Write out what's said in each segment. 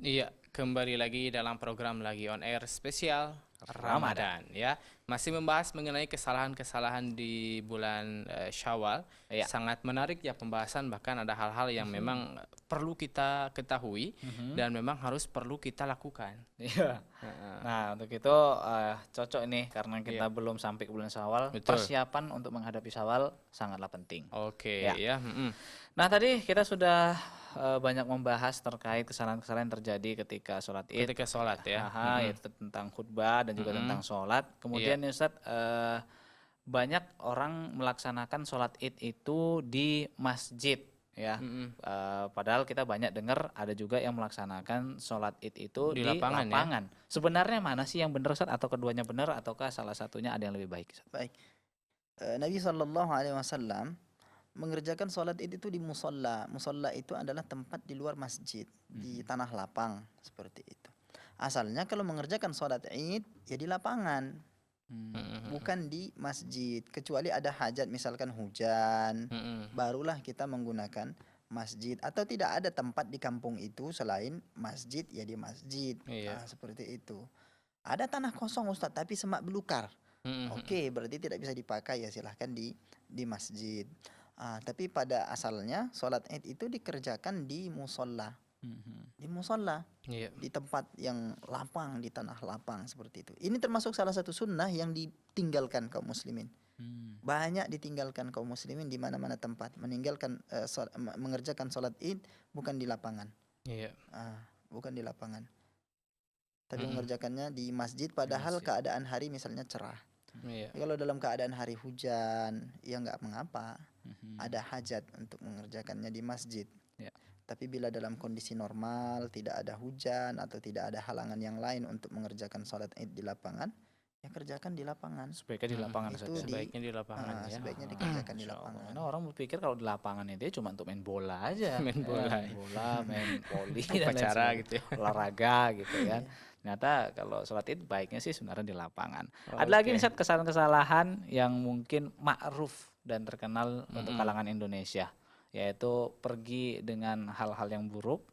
Iya, kembali lagi dalam program lagi on air spesial Ramadan. Ramadan ya. Masih membahas mengenai kesalahan-kesalahan di bulan Syawal. Iya. Sangat menarik ya pembahasan, bahkan ada hal-hal yang memang perlu kita ketahui dan memang harus perlu kita lakukan. Iya. Heeh. Nah, untuk itu cocok nih karena Iya, kita belum sampai ke bulan Syawal. betul. Persiapan untuk menghadapi Syawal sangatlah penting. Oke Ya. ya. Nah, tadi kita sudah banyak membahas terkait kesalahan-kesalahan yang terjadi ketika sholat Id. Ketika sholat ya. Yaitu tentang khutbah dan juga tentang sholat. Kemudian nih Ustadz, banyak orang melaksanakan sholat Id itu di masjid, ya. Padahal kita banyak dengar ada juga yang melaksanakan sholat Id itu Di di lapangan ya. lapangan. Sebenarnya mana sih yang benar Ustadz, atau keduanya benar, ataukah salah satunya ada yang lebih baik Ustadz? Baik. Nabi SAW mengerjakan sholat id itu di musolla. Musolla itu adalah tempat di luar masjid, di tanah lapang seperti itu. Asalnya kalau mengerjakan sholat id ya di lapangan, bukan di masjid. Kecuali ada hajat, misalkan hujan, barulah kita menggunakan masjid. Atau tidak ada tempat di kampung itu selain masjid, ya di masjid. Iya. Seperti itu. Ada tanah kosong Ustadz, tapi semak belukar. Oke, berarti tidak bisa dipakai, ya silahkan di masjid. Tapi pada asalnya sholat id itu dikerjakan di musolla, di musolla, Iya. di tempat yang lapang, di tanah lapang seperti itu. Ini termasuk salah satu sunnah yang ditinggalkan kaum muslimin. Banyak ditinggalkan kaum muslimin di mana-mana tempat, meninggalkan mengerjakan sholat id bukan di lapangan, Iya. bukan di lapangan, tapi mengerjakannya di masjid. Padahal keadaan hari misalnya cerah. Iya. Kalau dalam keadaan hari hujan, ya nggak mengapa. Ada hajat untuk mengerjakannya di masjid. Ya. Tapi bila dalam kondisi normal, tidak ada hujan atau tidak ada halangan yang lain untuk mengerjakan sholat id di lapangan, ya kerjakan di lapangan. Sebaiknya di lapangan Itu Ustadz, ya? Sebaiknya di lapangan ya. Sebaiknya dikerjakan di Masya Allah. lapangan. Karena orang berpikir kalau di lapangan itu cuma untuk main bola aja. Main bola. Main bola, main voli, dan lain Upacara sebagainya. gitu ya. Olahraga gitu kan. Ternyata kalau sholat id baiknya sih sebenarnya di lapangan. Ada lagi nih Ustadz, kesalahan-kesalahan yang mungkin ma'ruf dan terkenal untuk kalangan Indonesia, yaitu pergi dengan hal-hal yang buruk,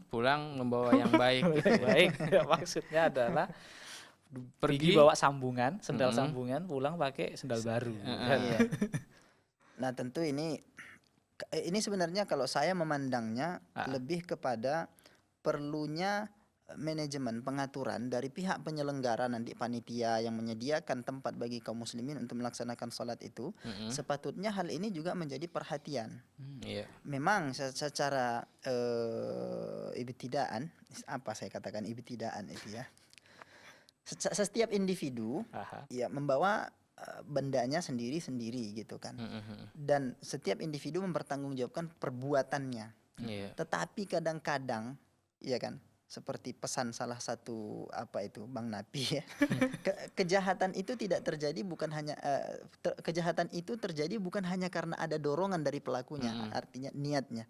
pulang membawa yang baik gitu. baik. Maksudnya adalah pergi bawa sambungan, sendal sambungan, pulang pakai sendal baru. Iya. Nah tentu ini sebenarnya kalau saya memandangnya lebih kepada perlunya manajemen, pengaturan dari pihak penyelenggara, nanti panitia yang menyediakan tempat bagi kaum muslimin untuk melaksanakan sholat itu. Sepatutnya hal ini juga menjadi perhatian. Iya. Memang secara ibtidaan, apa saya katakan ibtidaan itu ya, setiap individu ya membawa bendanya sendiri-sendiri gitu kan. Dan setiap individu mempertanggungjawabkan perbuatannya. Iya. Tetapi kadang-kadang ya kan, seperti pesan salah satu Bang Napi ya. Kejahatan itu tidak terjadi bukan hanya kejahatan itu terjadi bukan hanya karena ada dorongan dari pelakunya, artinya niatnya.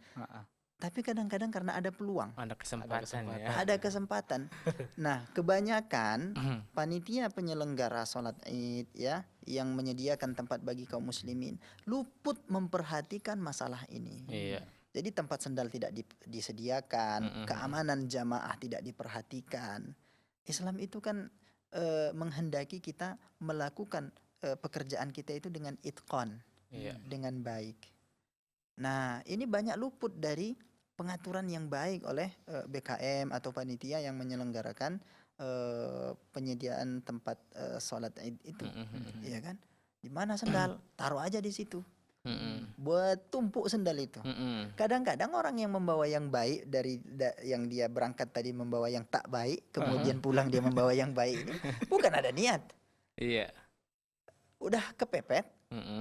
Tapi kadang-kadang karena ada peluang. Ada kesempatan ya. Ada kesempatan. Nah, kebanyakan panitia penyelenggara sholat id ya, yang menyediakan tempat bagi kaum muslimin, luput memperhatikan masalah ini. Iya. Jadi tempat sendal tidak disediakan, keamanan jamaah tidak diperhatikan. Islam itu kan menghendaki kita melakukan pekerjaan kita itu dengan itqan, dengan baik. Nah, ini banyak luput dari pengaturan yang baik oleh BKM atau panitia yang menyelenggarakan penyediaan tempat sholat id itu, ya kan? Di mana sendal, taruh aja di situ. Buat tumpuk sendal itu. Kadang-kadang orang yang membawa yang baik yang dia berangkat tadi membawa yang tak baik, kemudian pulang dia membawa yang baik ini, bukan ada niat. Iya. Udah kepepet,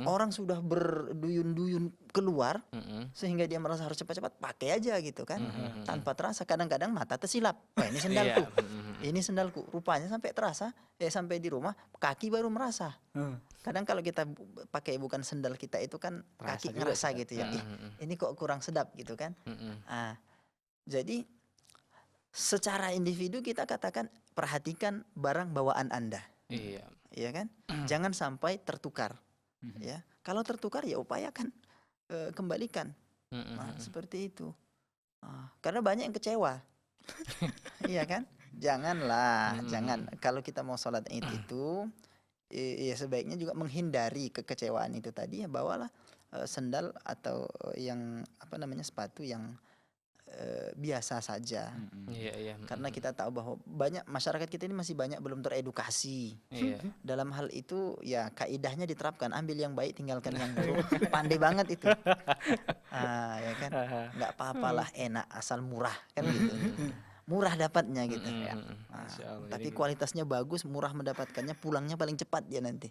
orang sudah berduyun-duyun keluar, sehingga dia merasa harus cepat-cepat pakai aja gitu kan, tanpa terasa. Kadang-kadang mata tersilap, wah ini sendalku, ini sendalku. Rupanya sampai terasa, sampai di rumah kaki baru merasa. Kadang kalau kita pakai bukan sendal kita itu kan kaki ngerasa gitu ya, ini kok kurang sedap gitu kan. Jadi secara individu kita katakan perhatikan barang bawaan Anda. Iya. Ya kan? Jangan sampai tertukar. Ya, kalau tertukar ya upayakan kembalikan. Seperti itu. Karena banyak yang kecewa. Iya kan? Janganlah, jangan. Kalau kita mau sholat Id itu, ya sebaiknya juga menghindari kekecewaan itu tadi, ya bawalah sendal atau yang apa namanya, sepatu yang biasa saja. Iya, iya. Karena kita tahu bahwa banyak masyarakat kita ini masih banyak belum teredukasi. Iya. Dalam hal itu ya kaidahnya diterapkan, ambil yang baik tinggalkan yang buruk. Pandai banget itu. Ya kan? Nggak apa-apalah, enak asal murah kan gitu. Murah dapatnya gitu. Ya. Masya Allah. Tapi kualitasnya bagus, murah mendapatkannya, pulangnya paling cepat dia nanti.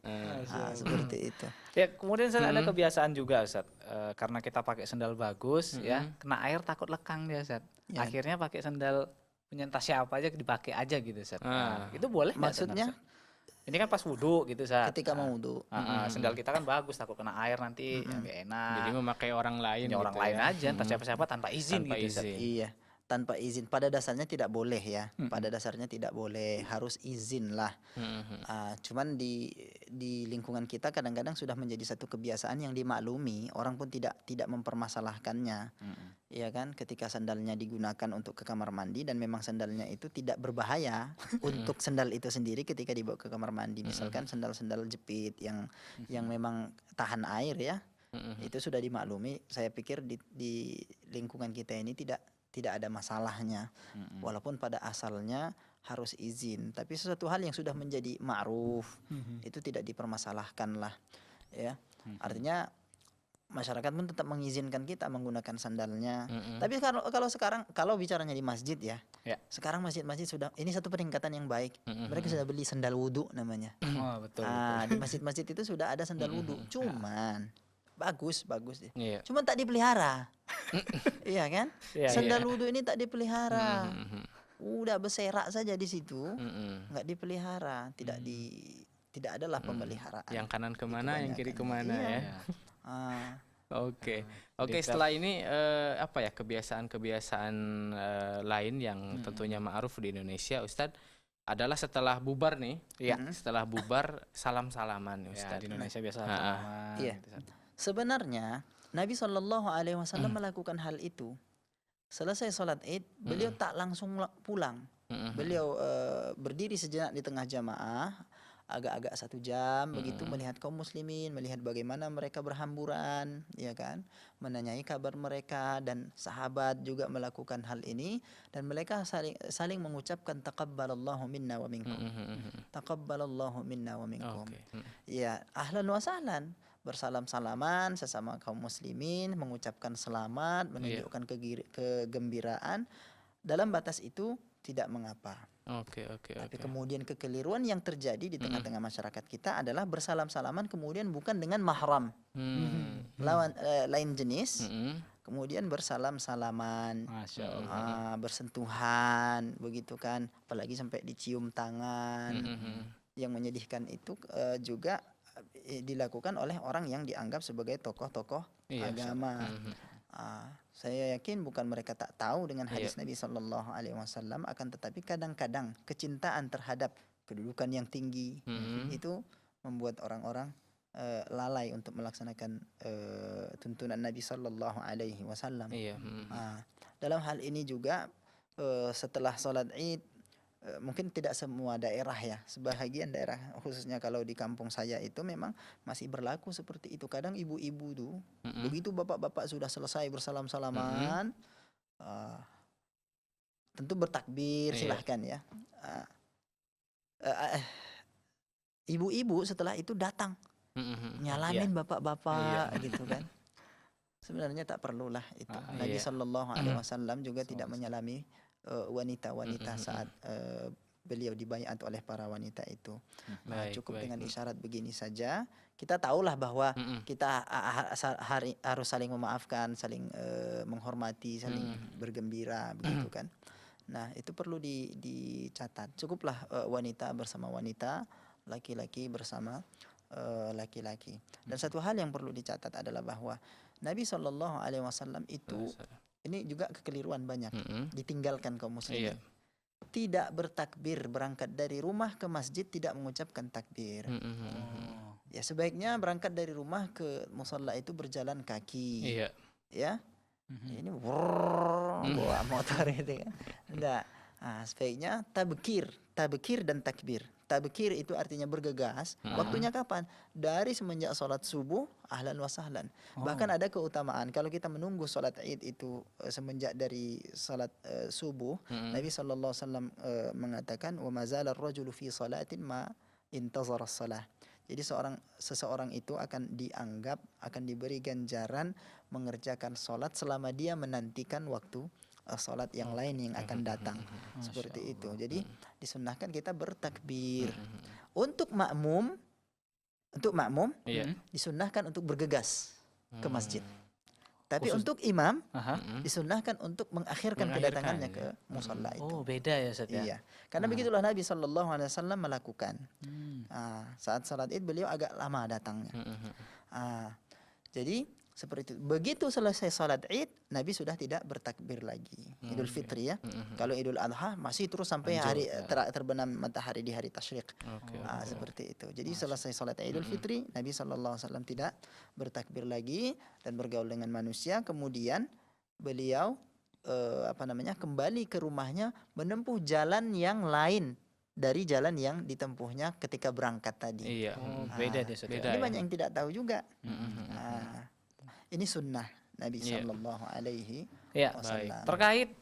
Seperti itu. Ya, kemudian Ustaz, ada kebiasaan juga Ustaz. Karena kita pakai sendal bagus ya, kena air takut lekang dia Ustaz. Ya. Akhirnya pakai sendal punya entah siapa aja, dipakai aja gitu Ustaz. Nah, itu boleh nggak, Maksudnya Ustaz? Ini kan pas wudhu gitu Ustaz. ketika mau wudu. Sendal kita kan bagus, takut kena air nanti nggak enak. Jadi memakai orang lain Punya orang gitu lain ya. aja, entah siapa-siapa tanpa izin Tanpa gitu Ustaz. izin. Iya, tanpa izin. Pada dasarnya tidak boleh ya. Pada dasarnya tidak boleh, harus izin lah. Cuman di lingkungan kita kadang-kadang sudah menjadi satu kebiasaan yang dimaklumi, orang pun tidak mempermasalahkannya. Ya kan, ketika sandalnya digunakan untuk ke kamar mandi dan memang sandalnya itu tidak berbahaya untuk sandal itu sendiri ketika dibawa ke kamar mandi. Misalkan sandal-sandal jepit yang memang tahan air ya. Itu sudah dimaklumi. Saya pikir di lingkungan kita ini tidak ada masalahnya. Walaupun pada asalnya harus izin, tapi sesuatu hal yang sudah menjadi ma'ruf itu tidak dipermasalahkan lah ya. Artinya masyarakat pun tetap mengizinkan kita menggunakan sandalnya. Tapi kalau sekarang, kalau bicaranya di masjid ya, sekarang masjid-masjid sudah, ini satu peningkatan yang baik. Mereka sudah beli sandal wudhu namanya. Oh, betul. Di masjid-masjid itu sudah ada sandal wudhu. Cuman bagus deh. Iya. Cuman tak dipelihara. Iya kan? Iya, Sandal wudhu ini tak dipelihara. Udah berserak saja di situ, nggak dipelihara, tidak adalah pemeliharaan. Yang kanan kemana, yang kiri kemana Iya. ya. Oke. Setelah ini apa ya, kebiasaan-kebiasaan lain yang tentunya ma'ruf di Indonesia, Ustadz, adalah setelah bubar nih. Setelah bubar salam-salaman, Ya, Ustadz. di Indonesia biasa salaman. Iya. Gitu, Ustaz. Sebenarnya Nabi SAW melakukan hal itu. Selesai sholat Id, beliau tak langsung pulang. Beliau berdiri sejenak di tengah jamaah, agak-agak 1 jam begitu, melihat kaum muslimin, melihat bagaimana mereka berhamburan, ya kan, menanyai kabar mereka, dan sahabat juga melakukan hal ini, dan mereka saling mengucapkan taqabbalallahu minna wa minkum. Taqabbalallahu minna wa minkum. Ya, ahlan wa sahlan. Bersalam-salaman sesama kaum muslimin, mengucapkan selamat, menunjukkan kegembiraan. Dalam batas itu tidak mengapa. Tapi kemudian kekeliruan yang terjadi di tengah-tengah masyarakat kita adalah bersalam-salaman kemudian bukan dengan mahram, lain jenis, kemudian bersalam-salaman, Masya Allah. bersentuhan, begitu kan, apalagi sampai dicium tangan. Yang menyedihkan itu juga dilakukan oleh orang yang dianggap sebagai tokoh-tokoh agama. Saya yakin bukan mereka tak tahu dengan hadis Nabi SAW, akan tetapi kadang-kadang kecintaan terhadap kedudukan yang tinggi itu membuat orang-orang lalai untuk melaksanakan tuntunan Nabi SAW. Dalam hal ini juga setelah sholat Id, mungkin tidak semua daerah ya, sebahagian daerah, khususnya kalau di kampung saya itu memang masih berlaku seperti itu. Kadang ibu-ibu tuh begitu bapak-bapak sudah selesai bersalam-salaman, tentu bertakbir, silahkan ya, ibu-ibu setelah itu datang nyalamin bapak-bapak gitu kan. Sebenarnya tak perlulah itu. Nabi SAW juga tidak menyalami wanita-wanita saat beliau dibaiat oleh para wanita itu. Cukup dengan isyarat begini saja. Kita tahulah bahwa kita harus saling memaafkan, saling menghormati, saling bergembira, begitu kan. Nah, itu perlu dicatat. Cukuplah wanita bersama wanita, laki-laki bersama laki-laki. Dan satu hal yang perlu dicatat adalah bahwa Nabi SAW itu, ini juga kekeliruan banyak, ditinggalkan kaum muslimin. Tidak bertakbir, berangkat dari rumah ke masjid tidak mengucapkan takbir. Ya, sebaiknya berangkat dari rumah ke musalla itu berjalan kaki. Ya, Ini bawa motor itu kan. Enggak. Sebaiknya tabkir dan takbir. Tabkir itu artinya bergegas. Waktunya kapan? Dari semenjak sholat subuh, ahlan wa sahlan. Bahkan ada keutamaan kalau kita menunggu sholat Id itu semenjak dari sholat subuh. Nabi sallallahu alaihi wasallam mengatakan, "Wa mazala ar-rajulu fi salatin ma intazara as-salah." Jadi seseorang itu akan diberi ganjaran mengerjakan sholat selama dia menantikan waktu sholat yang lain yang akan datang. Seperti itu. Jadi disunnahkan kita bertakbir. Untuk makmum disunnahkan untuk bergegas ke masjid. Tapi untuk imam disunnahkan untuk mengakhirkan kedatangannya ke musalla itu. Oh, beda ya Ustaz ya. Iya. Karena begitulah Nabi sallallahu alaihi wasallam melakukan. Saat salat Id beliau agak lama datangnya. Jadi seperti itu. Begitu selesai salat Id, Nabi sudah tidak bertakbir lagi. Idul Fitri ya. Kalau Idul Adha masih terus sampai hari terbenam matahari di hari tasyrik. Seperti itu. Jadi selesai salat Idul Fitri, Nabi sallallahu alaihi wasallam tidak bertakbir lagi dan bergaul dengan manusia. Kemudian beliau kembali ke rumahnya menempuh jalan yang lain dari jalan yang ditempuhnya ketika berangkat tadi. Iya. Beda dia Ustaz. Ini banyak yang tidak tahu juga. Ini sunnah Nabi sallallahu alaihi wasallam. Terkait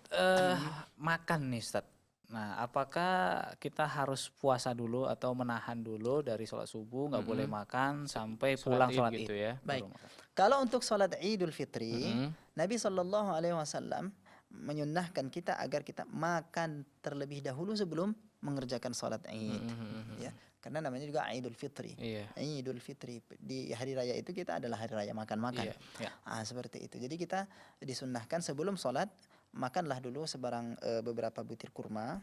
makan nih Ustaz. Nah, apakah kita harus puasa dulu atau menahan dulu dari sholat subuh, nggak boleh makan sampai pulang sholat gitu Id? ya. Baik. Kalau untuk sholat Idul Fitri, Nabi sallallahu alaihi wasallam menyunnahkan kita agar kita makan terlebih dahulu sebelum mengerjakan sholat Id. Ya. Karena namanya juga Idul Fitri. Idul Fitri di hari raya itu kita adalah hari raya makan-makan. Seperti itu. Jadi kita disunnahkan sebelum sholat makanlah dulu beberapa butir kurma,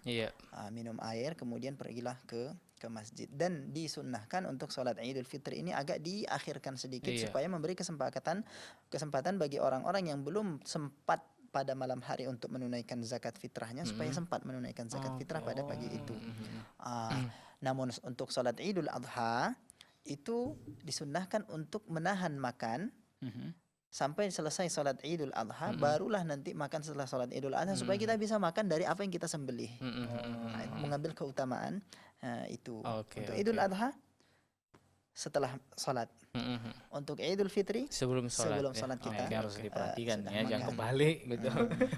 minum air, kemudian pergilah ke masjid. Dan disunnahkan untuk sholat Idul Fitri ini agak diakhirkan sedikit supaya memberi kesempatan bagi orang-orang yang belum sempat pada malam hari untuk menunaikan zakat fitrahnya supaya sempat menunaikan zakat fitrah pada pagi itu. Namun untuk sholat Idul Adha itu disunnahkan untuk menahan makan sampai selesai sholat Idul Adha, barulah nanti makan setelah sholat Idul Adha supaya kita bisa makan dari apa yang kita sembelih. Mengambil keutamaan itu. Untuk Idul Adha setelah sholat. Untuk Idul Fitri sebelum sholat kita harus diperhatikan ya, jangan kebalik gitu.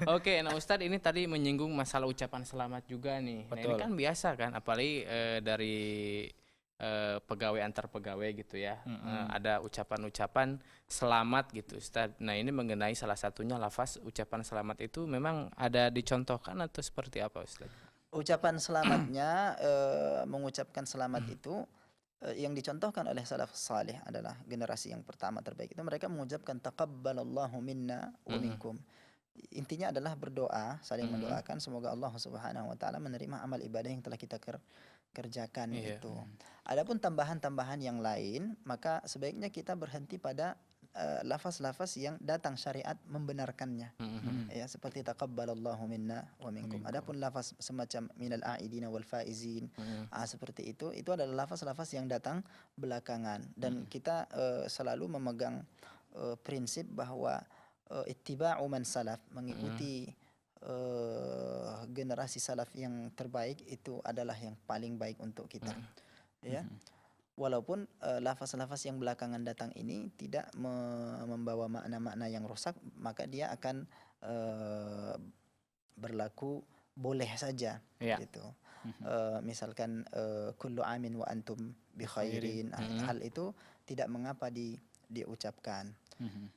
Oke, nah Ustadz ini tadi menyinggung masalah ucapan selamat juga nih. Nah, ini kan biasa kan, apalagi dari pegawai antar pegawai gitu ya. Ada ucapan-ucapan selamat gitu Ustadz. Nah, ini mengenai salah satunya lafaz ucapan selamat itu memang ada dicontohkan atau seperti apa Ustadz? Ucapan selamatnya mengucapkan selamat itu yang dicontohkan oleh salafus salih adalah generasi yang pertama terbaik itu mereka mengucapkan taqabbalallahu minna wa minkum. Intinya adalah berdoa, saling mendoakan semoga Allah Subhanahu wa taala menerima amal ibadah yang telah kita kerjakan itu. Adapun tambahan-tambahan yang lain, maka sebaiknya kita berhenti pada lafaz-lafaz yang datang syariat membenarkannya. Ya, seperti taqabbalallahu minna wa minkum. Adapun lafaz semacam minal a'idina wal faizin, seperti itu adalah lafaz-lafaz yang datang belakangan dan kita selalu memegang prinsip bahwa ittiba'u man salaf, mengikuti generasi salaf yang terbaik itu adalah yang paling baik untuk kita. Ya. Walaupun lafaz-lafaz yang belakangan datang ini tidak membawa makna-makna yang rusak, maka dia akan berlaku boleh saja gitu. Misalkan kullu amin wa antum bi khairin, hal itu tidak mengapa diucapkan.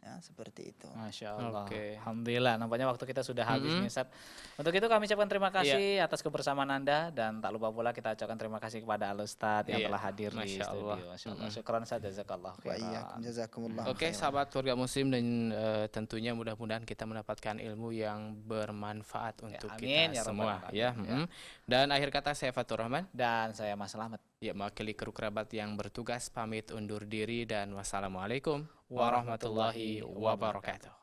Ya, seperti itu. Masya Allah. Alhamdulillah, nampaknya waktu kita sudah habis nih Ustaz. Untuk itu kami ucapkan terima kasih atas kebersamaan Anda dan tak lupa pula kita ucapkan terima kasih kepada Al Ustaz yang telah hadir di studio. Masya Allah. Syukran Ustaz, jazakallah khairan. Jazakumullah. Oke, sahabat keluarga muslim dan tentunya mudah-mudahan kita mendapatkan ilmu yang bermanfaat untuk kita semua ya. Dan akhir kata saya Fatur Rahman dan saya Mas Slamet. Ya, mewakili kru kerabat yang bertugas pamit undur diri dan wassalamualaikum warahmatullahi wabarakatuh.